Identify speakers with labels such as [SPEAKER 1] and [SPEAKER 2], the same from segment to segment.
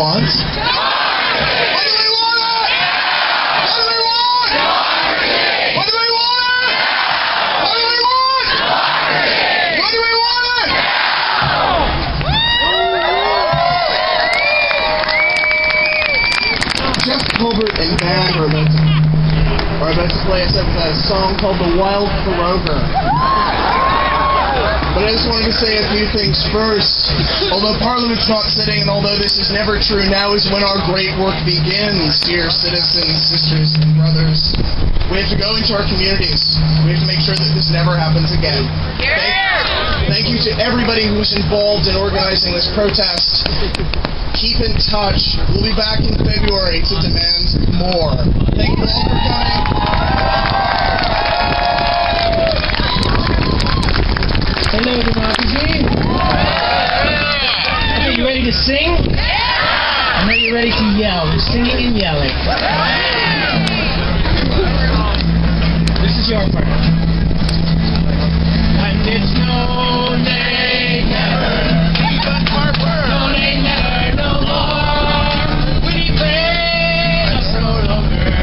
[SPEAKER 1] want? What do we want? What do we want? What do we want? What do we want? What do we want? Jeff Colbert and band are about to play us a song called The Wild Proroguing. But I just wanted to say a few things first. Although Parliament's not sitting, and although this is never true, now is when our great work begins, dear citizens, sisters, and brothers. We have to go into our communities. We have to make sure that this never happens again. Thank you to everybody who's involved in organizing this protest. Keep in touch. We'll be back in February to demand more. Thank you all for coming.
[SPEAKER 2] Hello, democracy. Are you ready to sing? I know you're ready to yell. We're singing and yelling. This is your part. And it's no nay never. No nay never, no more. We pray us no longer.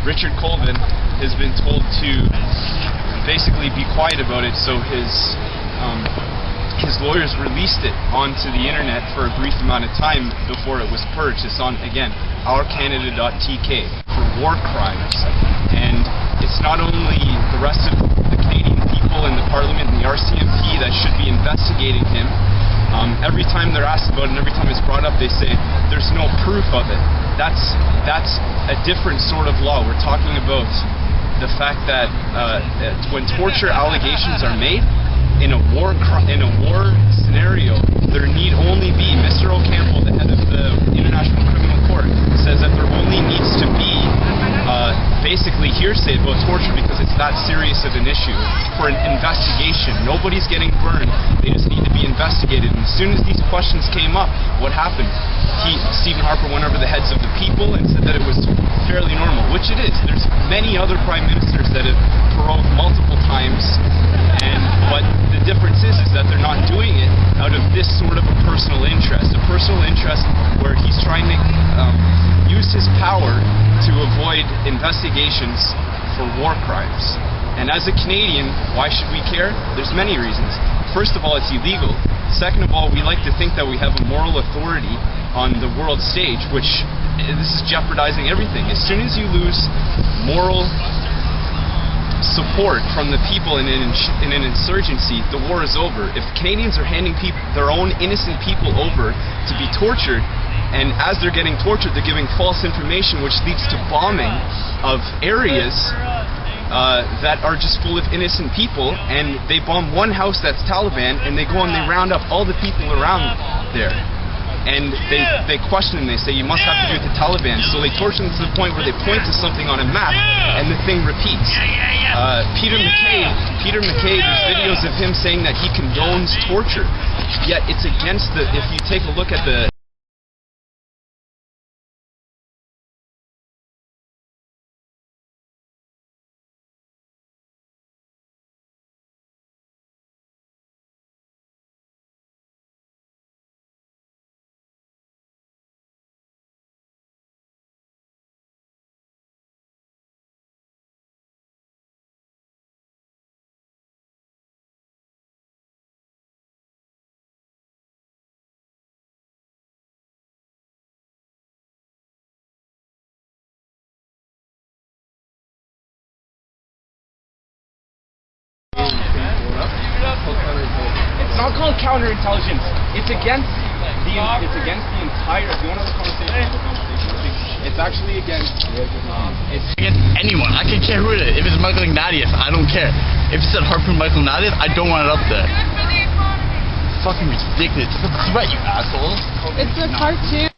[SPEAKER 3] Richard Colvin has been told to basically be quiet about it, so his lawyers released it onto the internet for a brief amount of time before it was purged. It's on, again, ourcanada.tk for war crimes. And it's not only the rest of the Canadian people in the Parliament and the RCMP that should be investigating him. Every time they're asked about it and every time it's brought up, they say there's no proof of it. That's a different sort of law. We're talking about the fact that when torture allegations are made in a war scenario, there need only be, Mr. O'Campbell, the head of the International Criminal Court, says that there only needs to be basically hearsay about torture because it's that serious of an issue for an investigation. Nobody's getting burned. They just need to be investigated. And as soon as these questions came up, what happened? Stephen Harper went over the heads of the people and said that it was fairly normal, which it is. There's many other prime ministers that have prorogued multiple times, but the difference is that they're not doing it out of this sort of a personal interest where he's trying to use his power to avoid investigations for war crimes. And as a Canadian, why should we care? There's many reasons. First of all, it's illegal. Second of all, we like to think that we have a moral authority on the world stage, which this is jeopardizing everything. As soon as you lose moral support from the people in an insurgency, the war is over. If Canadians are handing their own innocent people over to be tortured, and as they're getting tortured, they're giving false information, which leads to bombing of areas that are just full of innocent people, and they bomb one house that's Taliban, and they go and they round up all the people around there. And they question them, they say, you must have to do it to Taliban. So they torture them to the point where they point to something on a map, and the thing repeats. Peter MacKay, there's videos of him saying that he condones torture, yet it's against if you take a look at the It's not called counterintelligence. It's against the entire. If you want to have a conversation, it's actually against. It's
[SPEAKER 4] against anyone. I can care who it is. If it's Michael Ignatieff, I don't care. If it said Harpoon Michael Ignatieff, I don't want it up there. It's fucking ridiculous. It's a threat, you assholes.
[SPEAKER 5] It's a cartoon.